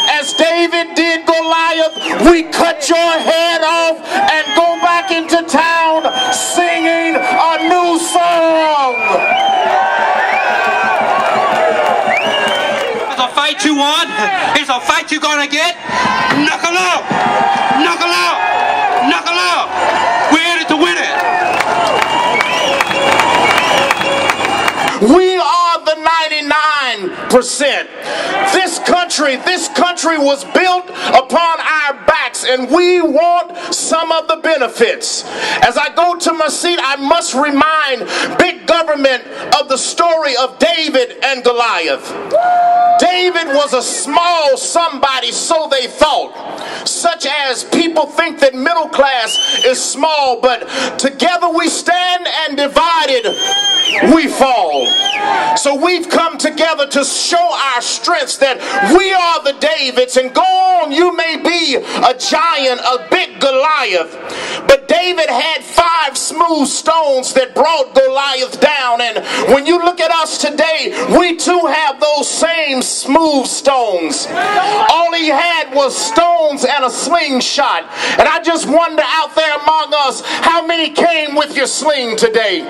as David did Goliath, we cut your head off and go back into town singing a new song. It's a fight you want. It's a fight you're gonna get. Knuckle up. Knuckle up. Knuckle up. We're in it to win it. We are the 99%. This country was built upon our backs, and we want some of the benefits. As I go to my seat, I must remind big government of the story of David and Goliath. David was a small somebody, so they thought. Such as people think that middle class is small, but together we stand and divided we fall. So we've come together to show our strengths, that we are the Davids, and go on, you may be a giant, a big Goliath, but David had 5 smooth stones that brought Goliath down. And when you look at us today, we too have those same smooth stones. All he had was stones and a slingshot. And I just wonder out there among us, how many came with your sling today?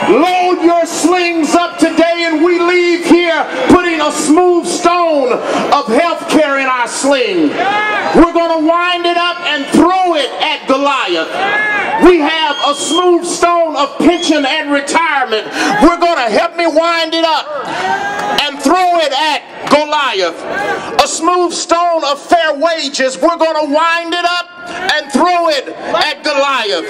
Load your slings up today, and we leave here putting a smooth stone of health care in our sling. We're going to wind it up and throw it at Goliath. We have a smooth stone of pension and retirement. We're going to help me wind it up and throw it at Goliath. A smooth stone of fair wages. We're going to wind it up and throw it at Goliath.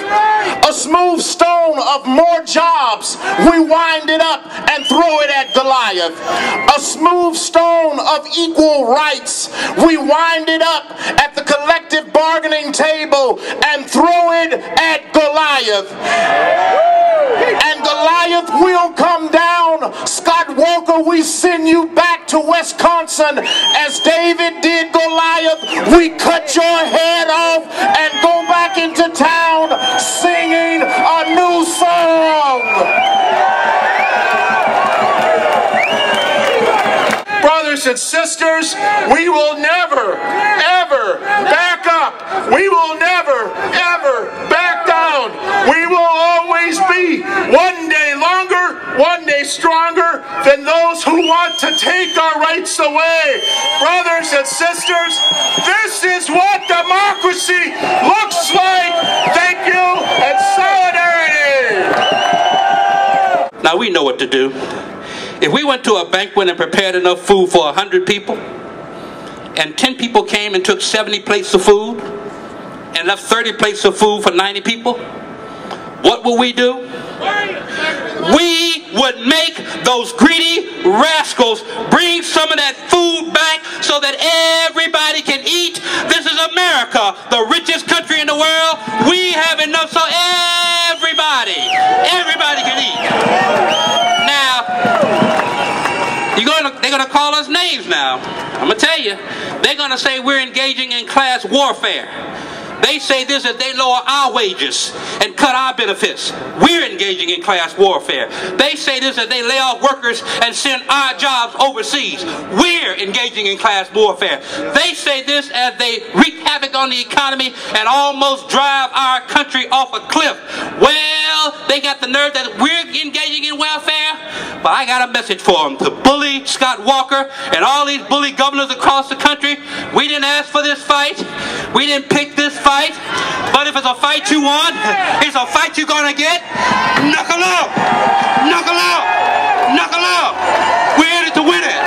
A smooth stone of more jobs. We wind it up and throw it at Goliath. A smooth stone of equal rights. We wind it up at the collective bargaining table and throw it at Goliath. And Goliath will come down. Scott Walker, we send you back to Wisconsin. As David did Goliath, we cut your head off and go back into town singing a new song. Brothers and sisters, we will never, ever back up. We will never, ever back down. We will always be one day longer, one day stronger than those who want to take our rights away. Brothers and sisters, this is what democracy looks like. Thank you, and solidarity. Now we know what to do. If we went to a banquet and prepared enough food for 100 people, and 10 people came and took 70 plates of food, and left 30 plates of food for 90 people, what would we do? We would make those greedy rascals bring some of that food back so that everybody can eat. This is America, the richest country in the world. We have enough so everybody can eat. Now, they're going to call us names now. I'm going to tell you, they're going to say we're engaging in class warfare. They say this as they lower our wages and cut our benefits. We're engaging in class warfare. They say this as they lay off workers and send our jobs overseas. We're engaging in class warfare. They say this as they wreak havoc on the economy and almost drive our country off a cliff. Well, they got the nerve that we're engaging in welfare. But I got a message for them. To bully Scott Walker and all these bully governors across the country, we didn't ask for this fight. We didn't pick this fight. But if it's a fight you want, it's a fight you're gonna get. Knuckle up! Knuckle up! Knuckle up! We're in it to win it!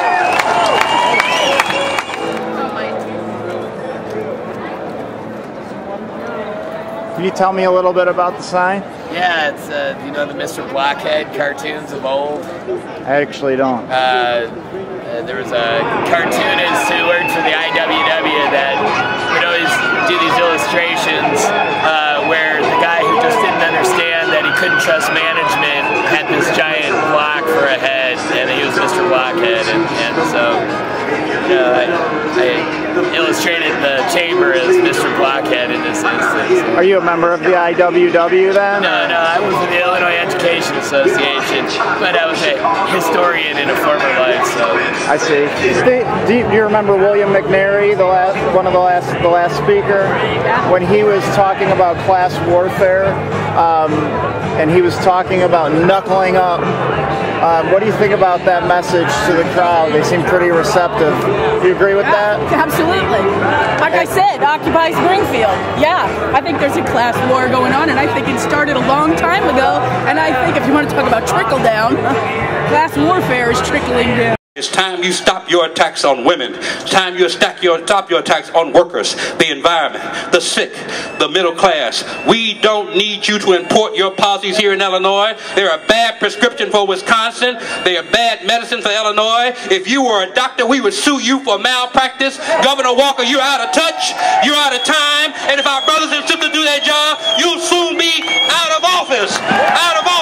Can you tell me a little bit about the sign? Yeah, it's, you know, the Mr. Blockhead cartoons of old? I actually don't. There was a cartoonist who worked for the IWW that would always do these illustrations where the guy who just didn't understand that he couldn't trust management had this giant block for a head, and he was Mr. Blockhead, and so, you know, I illustrated the chamber as Mr. Blockhead in this instance. Are you a member of the IWW then? No, I was in the Illinois Education Association, but I was a historian in a former life, so. I see. Do you remember William McNary, the last speaker, when he was talking about class warfare, and he was talking about knuckling up? What do you think about that message to the crowd? They seem pretty receptive. Do you agree with that? Absolutely. Like I said, Occupy Springfield. Yeah, I think there's a class war going on, and I think it started a long time ago. And I think if you want to talk about trickle down, class warfare is trickling down. It's time you stop your attacks on women. It's time you stop your attacks on workers, the environment, the sick, the middle class. We don't need you to import your policies here in Illinois. They're a bad prescription for Wisconsin. They are bad medicine for Illinois. If you were a doctor, we would sue you for malpractice. Governor Walker, you're out of touch. You're out of time. And if our brothers and sisters do their job, you'll soon be out of office. Out of office.